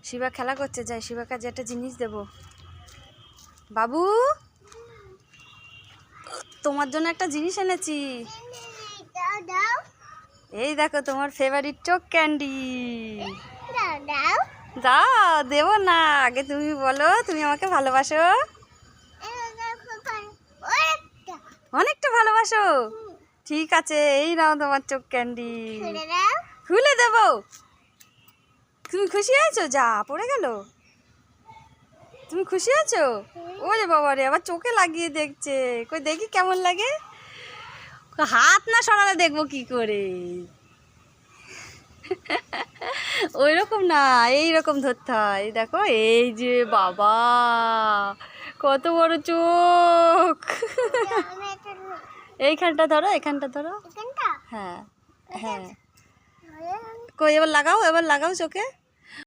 শিবা খেলা করছে, যাই শিবা কাজে একটা জিনিস দেব। বাবু, তোমার জন্য একটা জিনিস এনেছি। এই দেখো তোমার ফেভারিট চোখ ক্যান্ডি। দাও, দেব না, আগে তুমি বলো তুমি আমাকে ভালোবাসো। অনেকটা ভালোবাসো? ঠিক আছে, এই নাও তোমার চোখ ক্যান্ডি। খুলে দেব। তুমি খুশি হয়েছো? যা পড়ে গেল। তুমি খুশি আছো? ওরে বাবা রে, আবার চোখে লাগিয়ে দেখছে। কই দেখি কেমন লাগে। হাত না সরালে দেখবো কি করে? ওই রকম না, এই রকম ধরতে হয়। দেখো, এই যে বাবা, কত বড় চোখ। এইখানটা ধরো, এখানটা ধরো। হ্যাঁ হ্যাঁ, কই এবার লাগাও, এবার লাগাও চোখে।